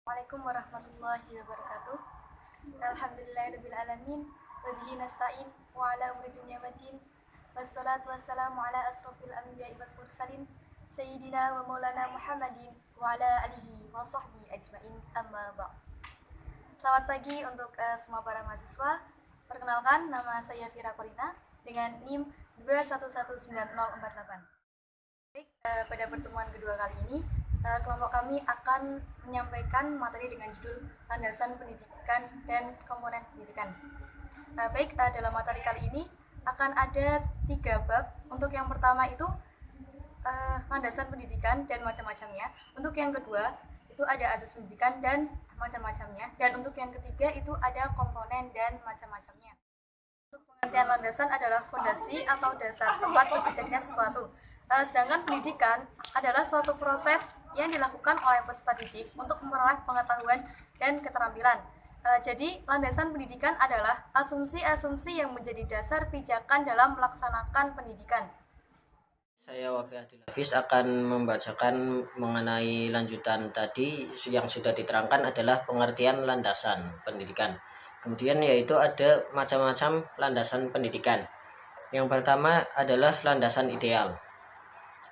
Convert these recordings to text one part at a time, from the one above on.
Assalamualaikum warahmatullahi wabarakatuh. Alhamdulillahirrabbilalamin. Wabihi nasta'in wa ala umri dunia waddin. Wassalatu wassalamu ala asrafil anbiya'i wal mursalin Sayyidina wa maulana Muhammadin wa ala alihi wa sahbihi ajmain amma ba'd. Selamat pagi untuk semua para mahasiswa. Perkenalkan, nama saya Fira Korina dengan NIM 2119048. Baik, pada pertemuan kedua kali ini kelompok kami akan menyampaikan materi dengan judul landasan pendidikan dan komponen pendidikan. Baik, dalam materi kali ini akan ada 3 bab. Untuk yang pertama itu landasan pendidikan dan macam-macamnya. Untuk yang kedua itu ada asas pendidikan dan macam-macamnya. Dan untuk yang ketiga itu ada komponen dan macam-macamnya. Untuk pengertian landasan adalah fondasi atau dasar tempat berdirinya sesuatu. Sedangkan pendidikan adalah suatu proses yang dilakukan oleh peserta didik untuk memperoleh pengetahuan dan keterampilan. Jadi, landasan pendidikan adalah asumsi-asumsi yang menjadi dasar pijakan dalam melaksanakan pendidikan. Saya Wafi Adil Hafiz akan membacakan mengenai lanjutan tadi yang sudah diterangkan adalah pengertian landasan pendidikan. Kemudian yaitu ada macam-macam landasan pendidikan. Yang pertama adalah landasan ideal.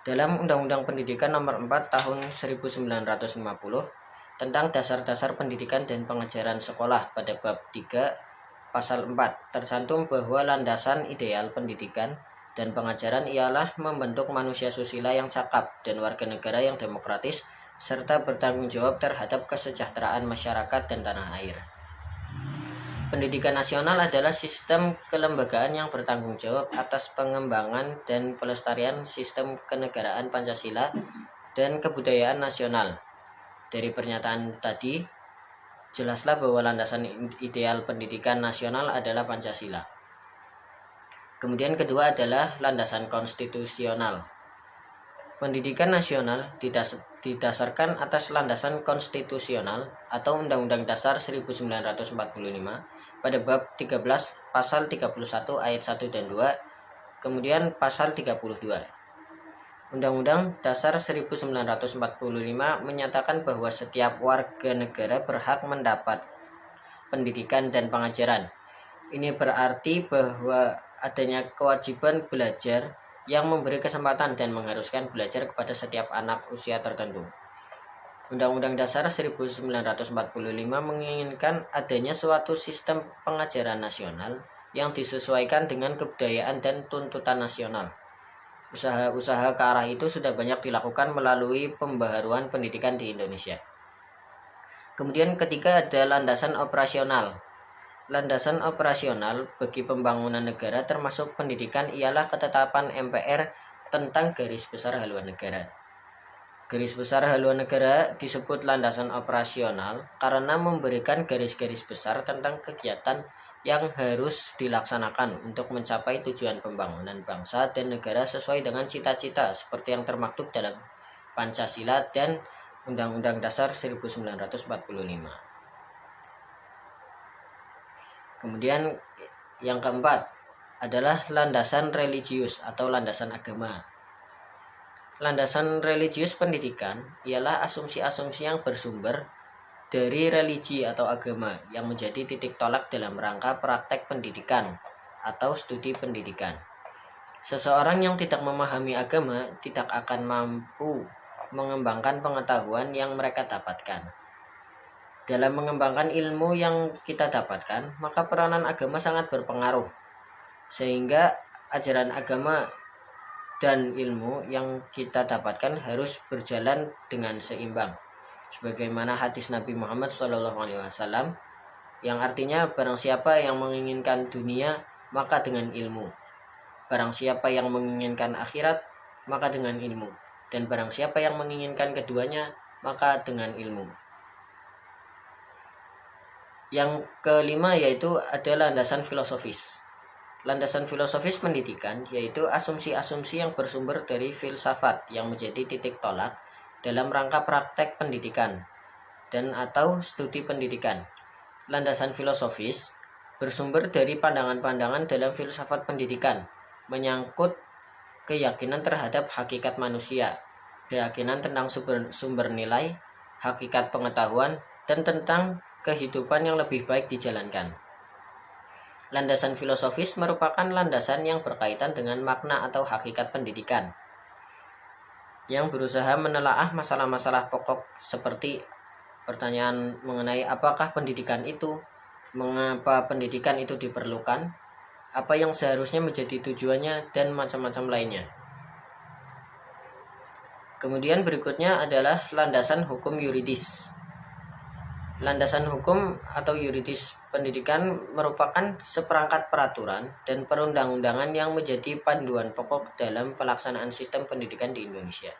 Dalam Undang-Undang Pendidikan Nomor 4 Tahun 1950 tentang dasar-dasar pendidikan dan pengajaran sekolah pada bab 3 pasal 4 tercantum bahwa landasan ideal pendidikan dan pengajaran ialah membentuk manusia susila yang cakap dan warga negara yang demokratis serta bertanggung jawab terhadap kesejahteraan masyarakat dan tanah air. Pendidikan nasional adalah sistem kelembagaan yang bertanggung jawab atas pengembangan dan pelestarian sistem kenegaraan Pancasila dan kebudayaan nasional. Dari pernyataan tadi, jelaslah bahwa landasan ideal pendidikan nasional adalah Pancasila. Kemudian kedua adalah landasan konstitusional. Pendidikan nasional didasarkan atas landasan konstitusional atau Undang-Undang Dasar 1945 pada bab 13 pasal 31 ayat 1 dan 2, kemudian pasal 32. Undang-Undang Dasar 1945 menyatakan bahwa setiap warga negara berhak mendapat pendidikan dan pengajaran. Ini berarti bahwa adanya kewajiban belajar yang memberi kesempatan dan mengharuskan belajar kepada setiap anak usia tertentu. Undang-Undang Dasar 1945 menginginkan adanya suatu sistem pengajaran nasional yang disesuaikan dengan kebudayaan dan tuntutan nasional. Usaha-usaha ke arah itu sudah banyak dilakukan melalui pembaharuan pendidikan di Indonesia. Kemudian ketiga ada landasan operasional. Landasan operasional bagi pembangunan negara termasuk pendidikan ialah ketetapan MPR tentang garis besar haluan negara. Garis besar haluan negara disebut landasan operasional karena memberikan garis-garis besar tentang kegiatan yang harus dilaksanakan untuk mencapai tujuan pembangunan bangsa dan negara sesuai dengan cita-cita seperti yang termaktub dalam Pancasila dan Undang-Undang Dasar 1945. Kemudian yang keempat adalah landasan religius atau landasan agama. Landasan religius pendidikan ialah asumsi-asumsi yang bersumber dari religi atau agama yang menjadi titik tolak dalam rangka praktek pendidikan atau studi pendidikan. Seseorang yang tidak memahami agama tidak akan mampu mengembangkan pengetahuan yang mereka dapatkan. Dalam mengembangkan ilmu yang kita dapatkan, maka peranan agama sangat berpengaruh. Sehingga ajaran agama dan ilmu yang kita dapatkan harus berjalan dengan seimbang. Sebagaimana hadis Nabi Muhammad SAW yang artinya barang siapa yang menginginkan dunia, maka dengan ilmu. Barang siapa yang menginginkan akhirat, maka dengan ilmu. Dan barang siapa yang menginginkan keduanya, maka dengan ilmu. Yang kelima yaitu ada landasan filosofis. Landasan filosofis pendidikan yaitu asumsi-asumsi yang bersumber dari filsafat yang menjadi titik tolak dalam rangka praktek pendidikan dan atau studi pendidikan. Landasan filosofis bersumber dari pandangan-pandangan dalam filsafat pendidikan, menyangkut keyakinan terhadap hakikat manusia, keyakinan tentang sumber nilai, hakikat pengetahuan, dan tentang kehidupan yang lebih baik dijalankan. Landasan filosofis merupakan landasan yang berkaitan dengan makna atau hakikat pendidikan, yang berusaha menelaah masalah-masalah pokok seperti pertanyaan mengenai apakah pendidikan itu, mengapa pendidikan itu diperlukan, apa yang seharusnya menjadi tujuannya, dan macam-macam lainnya. Kemudian berikutnya adalah landasan hukum yuridis. Landasan hukum atau yuridis pendidikan merupakan seperangkat peraturan dan perundang-undangan yang menjadi panduan pokok dalam pelaksanaan sistem pendidikan di Indonesia.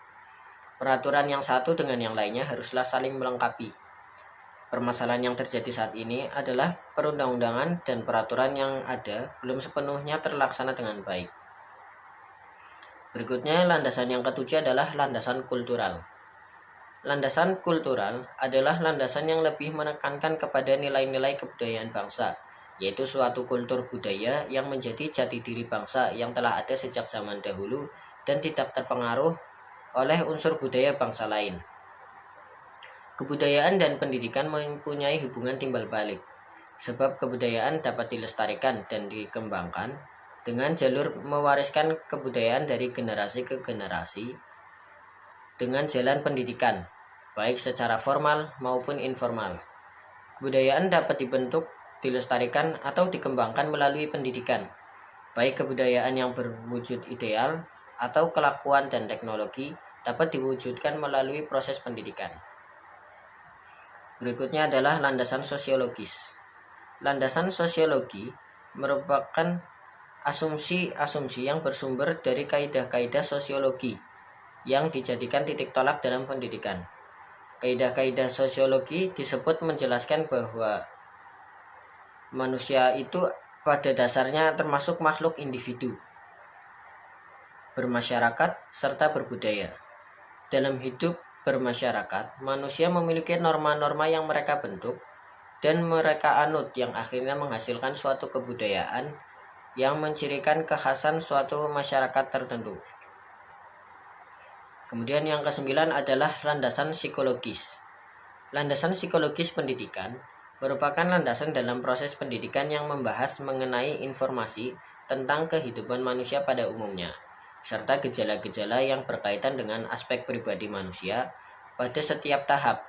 Peraturan yang satu dengan yang lainnya haruslah saling melengkapi. Permasalahan yang terjadi saat ini adalah perundang-undangan dan peraturan yang ada belum sepenuhnya terlaksana dengan baik. Berikutnya, landasan yang ketujuh adalah landasan kultural. Landasan kultural adalah landasan yang lebih menekankan kepada nilai-nilai kebudayaan bangsa, yaitu suatu kultur budaya yang menjadi jati diri bangsa yang telah ada sejak zaman dahulu dan tidak terpengaruh oleh unsur budaya bangsa lain. Kebudayaan dan pendidikan mempunyai hubungan timbal balik, sebab kebudayaan dapat dilestarikan dan dikembangkan dengan jalur mewariskan kebudayaan dari generasi ke generasi dengan jalan pendidikan, baik secara formal maupun informal. Kebudayaan dapat dibentuk, dilestarikan, atau dikembangkan melalui pendidikan, baik kebudayaan yang berwujud ideal atau kelakuan dan teknologi dapat diwujudkan melalui proses pendidikan. Berikutnya adalah landasan sosiologis. Landasan sosiologi merupakan asumsi-asumsi yang bersumber dari kaidah-kaidah sosiologi yang dijadikan titik tolak dalam pendidikan. Kaidah-kaidah sosiologi disebut menjelaskan bahwa manusia itu pada dasarnya termasuk makhluk individu, bermasyarakat, serta berbudaya. Dalam hidup bermasyarakat, manusia memiliki norma-norma yang mereka bentuk dan mereka anut yang akhirnya menghasilkan suatu kebudayaan yang mencirikan kekhasan suatu masyarakat tertentu. Kemudian yang kesembilan adalah landasan psikologis. Landasan psikologis pendidikan merupakan landasan dalam proses pendidikan yang membahas mengenai informasi tentang kehidupan manusia pada umumnya, serta gejala-gejala yang berkaitan dengan aspek pribadi manusia pada setiap tahap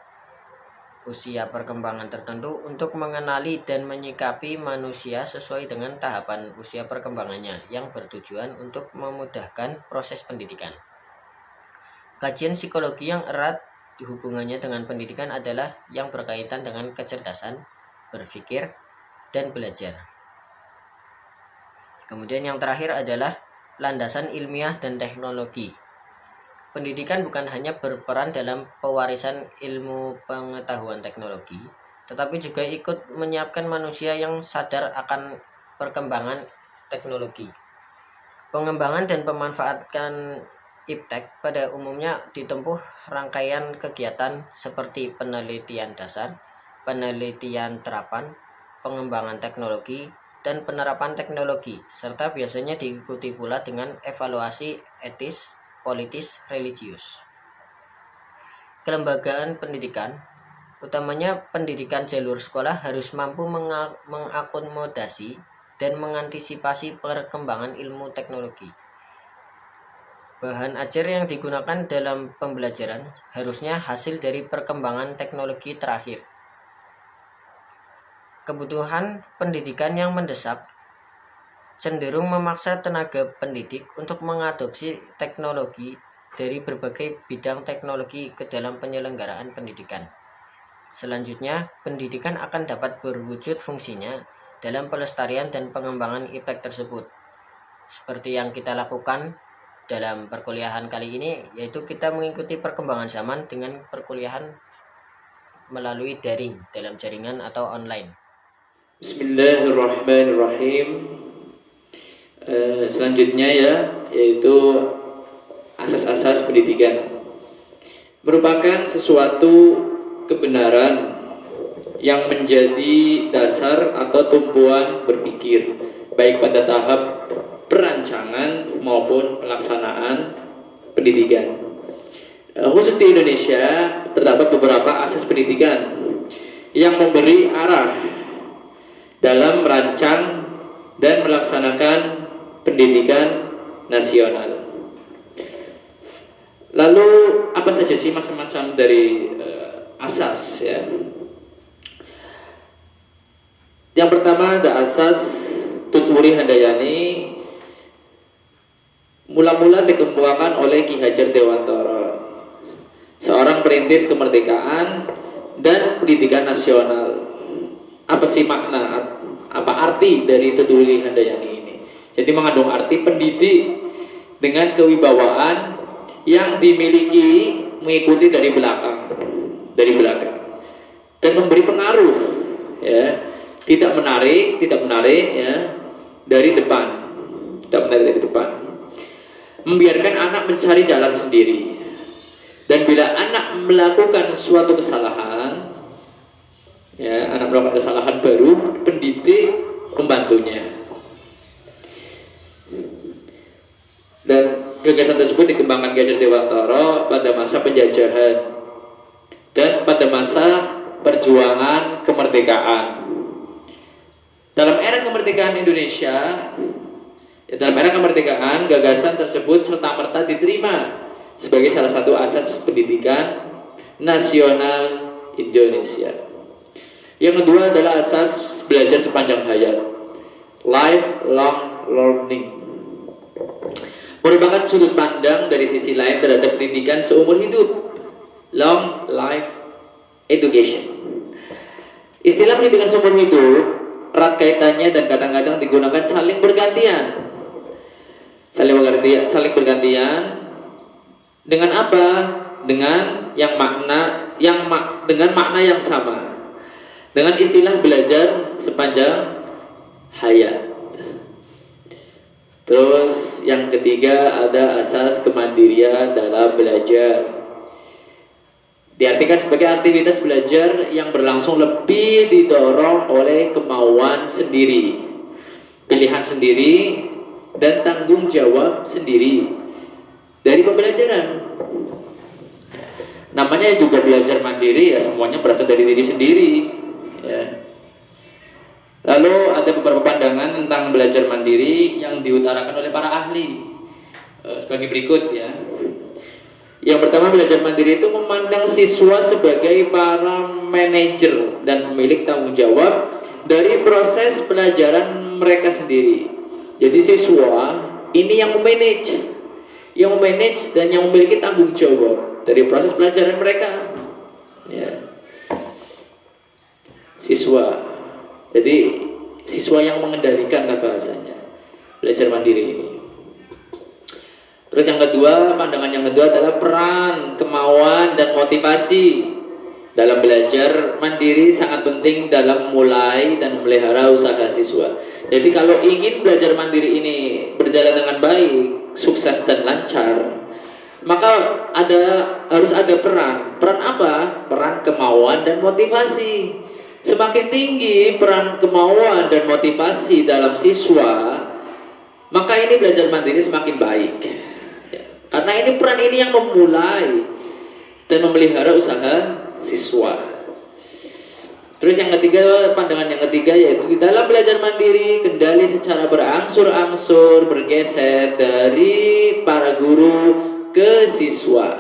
usia perkembangan tertentu untuk mengenali dan menyikapi manusia sesuai dengan tahapan usia perkembangannya yang bertujuan untuk memudahkan proses pendidikan. Kajian psikologi yang erat hubungannya dengan pendidikan adalah yang berkaitan dengan kecerdasan, berpikir, dan belajar. Kemudian yang terakhir adalah landasan ilmiah dan teknologi. Pendidikan bukan hanya berperan dalam pewarisan ilmu pengetahuan teknologi, tetapi juga ikut menyiapkan manusia yang sadar akan perkembangan teknologi. Pengembangan dan pemanfaatan iptek pada umumnya ditempuh rangkaian kegiatan seperti penelitian dasar, penelitian terapan, pengembangan teknologi, dan penerapan teknologi, serta biasanya diikuti pula dengan evaluasi etis, politis, religius. Kelembagaan pendidikan, utamanya pendidikan jalur sekolah, harus mampu mengakomodasi dan mengantisipasi perkembangan ilmu teknologi. Bahan ajar yang digunakan dalam pembelajaran harusnya hasil dari perkembangan teknologi terakhir. Kebutuhan pendidikan yang mendesak cenderung memaksa tenaga pendidik untuk mengadopsi teknologi dari berbagai bidang teknologi ke dalam penyelenggaraan pendidikan. Selanjutnya, pendidikan akan dapat berwujud fungsinya dalam pelestarian dan pengembangan iptek tersebut. Seperti yang kita lakukan dalam perkuliahan kali ini, yaitu kita mengikuti perkembangan zaman dengan perkuliahan melalui daring dalam jaringan atau online. Bismillahirrahmanirrahim. Selanjutnya yaitu asas-asas pendidikan. Merupakan sesuatu kebenaran yang menjadi dasar atau tumpuan berpikir, baik pada tahap perancangan maupun pelaksanaan pendidikan. Khusus di Indonesia terdapat beberapa asas pendidikan yang memberi arah dalam merancang dan melaksanakan pendidikan nasional. Lalu apa saja sih macam-macam dari asas ya? Yang pertama ada asas Tutwuri Handayani, mula-mula dikembangkan oleh Ki Hajar Dewantara, seorang perintis kemerdekaan dan pendidikan nasional. Apa sih makna, apa arti dari Tutwuri Handayani ini? Jadi mengandung arti pendidik dengan kewibawaan yang dimiliki mengikuti dari belakang, dan memberi pengaruh, ya, tidak menarik ya, dari depan, membiarkan anak mencari jalan sendiri, dan bila anak melakukan suatu kesalahan, ya, anak melakukan kesalahan baru, pendidik membantunya. Dan gagasan tersebut dikembangkan Ki Hajar Dewantara pada masa penjajahan dan pada masa perjuangan kemerdekaan. Dalam era kemerdekaan Indonesia, dalam era kemerdekaan, gagasan tersebut serta-merta diterima sebagai salah satu asas pendidikan nasional Indonesia. Yang kedua adalah asas belajar sepanjang hayat, lifelong learning, merupakan sudut pandang dari sisi lain terhadap pendidikan seumur hidup, long life education. Istilah pendidikan seumur hidup erat kaitannya dan kadang-kadang digunakan saling bergantian dengan apa? Dengan dengan makna yang sama, dengan istilah belajar sepanjang hayat. Terus yang ketiga ada asas kemandirian dalam belajar. Diartikan sebagai aktivitas belajar yang berlangsung lebih didorong oleh kemauan sendiri, pilihan sendiri, dan tanggung jawab sendiri dari pembelajaran. Namanya juga belajar mandiri ya, semuanya berasal dari diri sendiri ya. Lalu ada beberapa pandangan tentang belajar mandiri yang diutarakan oleh para ahli sebagai berikut ya. Yang pertama, belajar mandiri itu memandang siswa sebagai para manajer dan pemilik tanggung jawab dari proses pelajaran mereka sendiri. Jadi siswa ini yang memanage dan yang memiliki tanggung jawab dari proses pelajaran mereka ya. Jadi siswa yang mengendalikan lah bahasanya belajar mandiri ini. Terus yang kedua, pandangan yang kedua adalah peran, kemauan, dan motivasi dalam belajar mandiri sangat penting dalam mulai dan memelihara usaha siswa. Jadi kalau ingin belajar mandiri ini berjalan dengan baik, sukses dan lancar, maka harus ada peran. Peran apa? Peran kemauan dan motivasi. Semakin tinggi peran kemauan dan motivasi dalam siswa, maka ini belajar mandiri semakin baik. Karena ini peran ini yang memulai dan memelihara usaha siswa. Terus yang ketiga, pandangan yang ketiga yaitu di dalam belajar mandiri, kendali secara berangsur-angsur bergeser dari para guru ke siswa.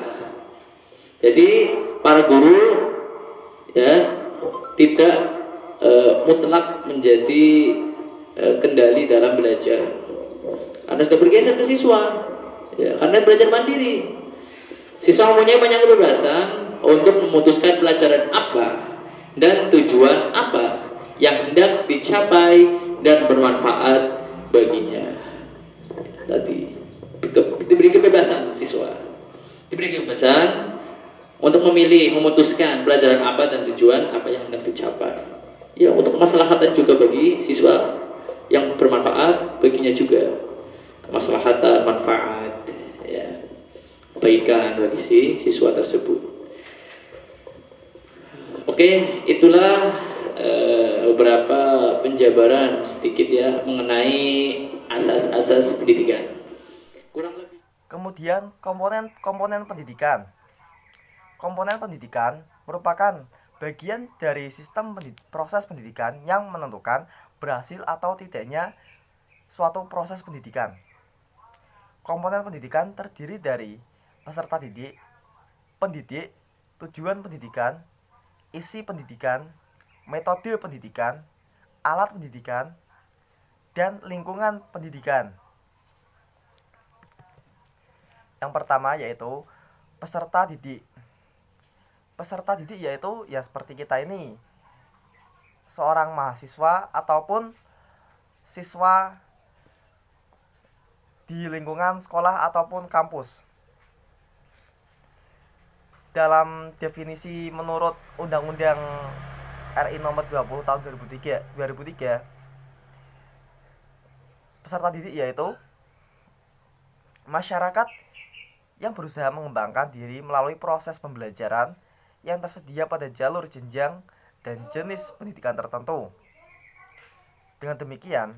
Jadi para guru ya tidak mutlak menjadi kendali dalam belajar, karena sudah bergeser ke siswa ya, karena belajar mandiri. Siswa mempunyai banyak kebebasan untuk memutuskan pelajaran apa dan tujuan apa yang hendak dicapai dan bermanfaat baginya. Tadi diberi kebebasan siswa, diberi kebebasan untuk memilih, memutuskan pelajaran apa dan tujuan apa yang hendak dicapai. Ya, untuk kemaslahatan juga bagi siswa, yang bermanfaat baginya juga, kemaslahatan, manfaat, ya, kebaikan bagi si siswa tersebut. Oke, itulah beberapa penjabaran sedikit ya mengenai asas-asas pendidikan. Kurang lebih. Kemudian komponen pendidikan. Komponen pendidikan merupakan bagian dari sistem proses pendidikan yang menentukan berhasil atau tidaknya suatu proses pendidikan. Komponen pendidikan terdiri dari peserta didik, pendidik, tujuan pendidikan, isi pendidikan, metode pendidikan, alat pendidikan, dan lingkungan pendidikan. Yang pertama yaitu peserta didik. Peserta didik yaitu ya seperti kita ini, seorang mahasiswa ataupun siswa di lingkungan sekolah ataupun kampus. Dalam definisi menurut Undang-Undang RI nomor 20 tahun 2003, peserta didik yaitu masyarakat yang berusaha mengembangkan diri melalui proses pembelajaran yang tersedia pada jalur jenjang dan jenis pendidikan tertentu. Dengan demikian,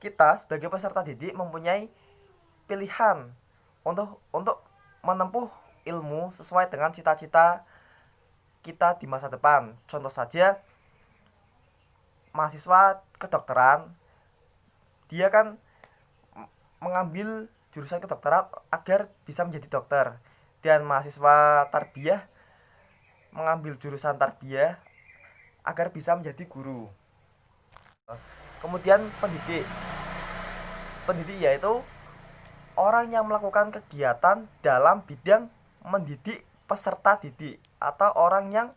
kita sebagai peserta didik mempunyai pilihan untuk menempuh ilmu sesuai dengan cita-cita kita di masa depan. Contoh saja, mahasiswa kedokteran, dia kan mengambil jurusan kedokteran agar bisa menjadi dokter, dan mahasiswa tarbiyah mengambil jurusan tarbiyah agar bisa menjadi guru. Kemudian pendidik yaitu orang yang melakukan kegiatan dalam bidang mendidik peserta didik, atau orang yang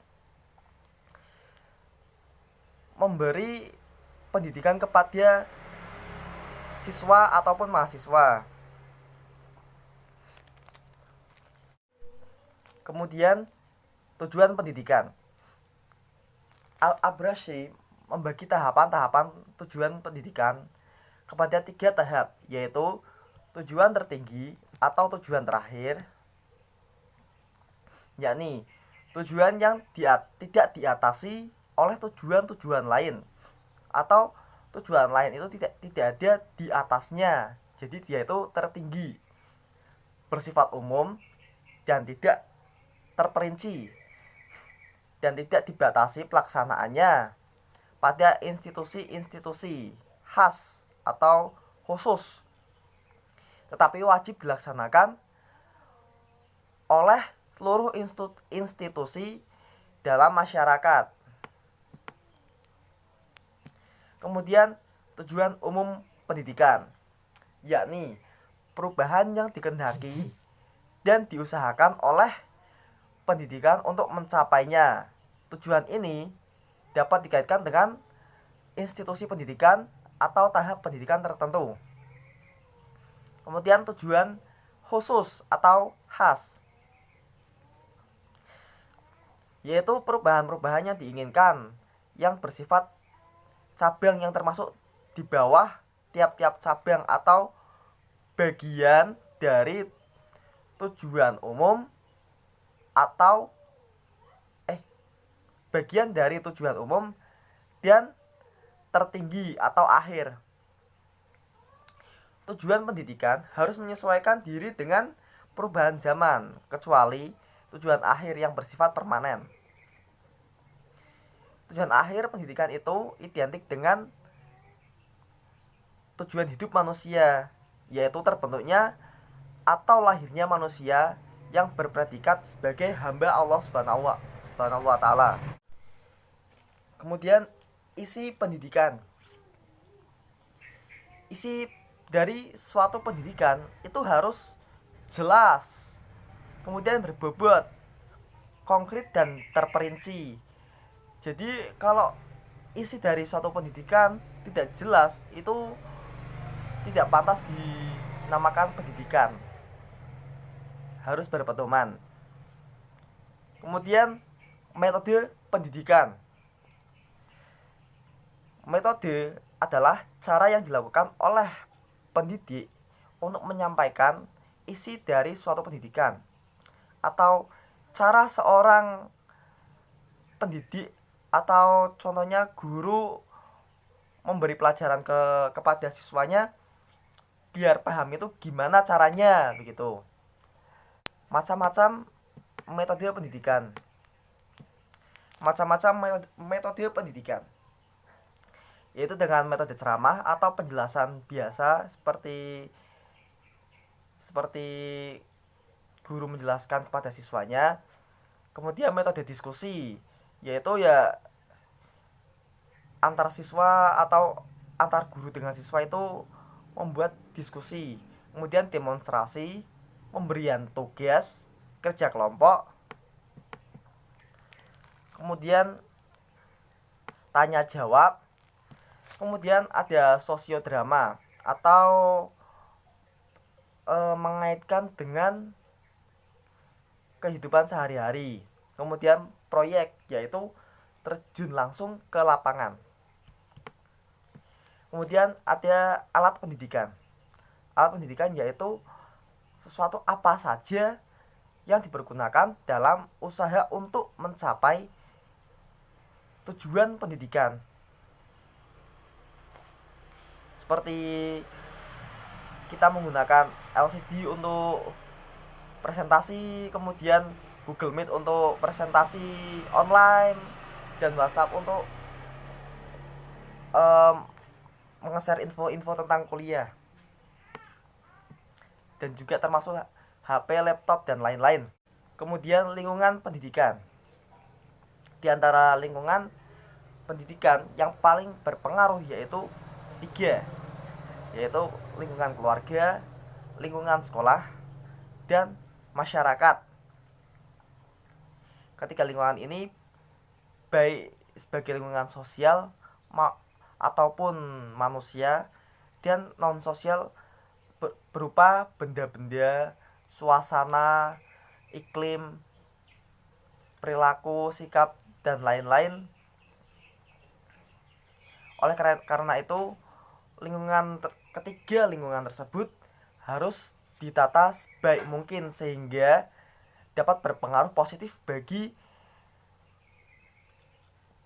memberi pendidikan kepada siswa ataupun mahasiswa. Kemudian tujuan pendidikan. Al-Abrashi membagi tahapan-tahapan tujuan pendidikan kepada 3 tahap, yaitu tujuan tertinggi atau tujuan terakhir, yakni tujuan yang tidak diatasi oleh tujuan-tujuan lain, atau tujuan lain itu tidak ada di atasnya, jadi dia itu tertinggi, bersifat umum dan tidak terperinci, dan tidak dibatasi pelaksanaannya pada institusi-institusi khas atau khusus, tetapi wajib dilaksanakan oleh seluruh institusi dalam masyarakat. Kemudian tujuan umum pendidikan, yakni perubahan yang dikehendaki dan diusahakan oleh pendidikan untuk mencapainya. Tujuan ini dapat dikaitkan dengan institusi pendidikan atau tahap pendidikan tertentu. Kemudian tujuan khusus atau khas, yaitu perubahan-perubahan yang diinginkan yang bersifat cabang yang termasuk di bawah tiap-tiap cabang atau bagian dari tujuan umum atau bagian dari tujuan umum dan tertinggi atau akhir. Tujuan pendidikan harus menyesuaikan diri dengan perubahan zaman, kecuali tujuan akhir yang bersifat permanen. Tujuan akhir pendidikan itu identik dengan tujuan hidup manusia, yaitu terbentuknya atau lahirnya manusia yang berpredikat sebagai hamba Allah Subhanahu wa Ta'ala. Kemudian isi pendidikan. Isi dari suatu pendidikan itu harus jelas, kemudian berbobot, konkret dan terperinci. Jadi kalau isi dari suatu pendidikan tidak jelas, itu tidak pantas dinamakan pendidikan. Harus berpedoman. Kemudian metode pendidikan. Metode adalah cara yang dilakukan oleh pendidik untuk menyampaikan isi dari suatu pendidikan, atau cara seorang pendidik atau contohnya guru memberi pelajaran kepada siswanya biar paham itu gimana caranya, begitu. Macam-macam metode pendidikan. macam-macam metode pendidikan, yaitu dengan metode ceramah atau penjelasan biasa seperti guru menjelaskan kepada siswanya. Kemudian metode diskusi, yaitu ya antar siswa atau antar guru dengan siswa itu membuat diskusi. Kemudian demonstrasi, pemberian tugas, kerja kelompok, kemudian tanya jawab, kemudian ada sosiodrama atau mengaitkan dengan kehidupan sehari-hari. Kemudian proyek, yaitu terjun langsung ke lapangan. Kemudian ada alat pendidikan. Alat pendidikan yaitu sesuatu apa saja yang dipergunakan dalam usaha untuk mencapai tujuan pendidikan. Seperti kita menggunakan LCD untuk presentasi, kemudian Google Meet untuk presentasi online, dan WhatsApp untuk menge-share info-info tentang kuliah, dan juga termasuk HP, laptop, dan lain-lain. Kemudian lingkungan pendidikan. Di antara lingkungan pendidikan yang paling berpengaruh yaitu 3, yaitu lingkungan keluarga, lingkungan sekolah, dan masyarakat. Ketiga lingkungan ini baik sebagai lingkungan sosial ataupun manusia, dan non sosial berupa benda-benda, suasana, iklim, perilaku, sikap, dan lain-lain. Oleh karena itu, ketiga lingkungan tersebut harus ditata sebaik mungkin sehingga dapat berpengaruh positif bagi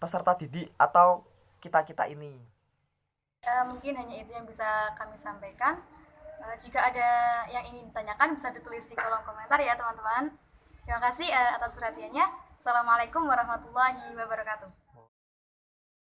peserta didik atau kita-kita ini. Mungkin hanya itu yang bisa kami sampaikan. Jika ada yang ingin ditanyakan bisa ditulis di kolom komentar ya teman-teman. Terima kasih atas perhatiannya. Assalamualaikum warahmatullahi wabarakatuh.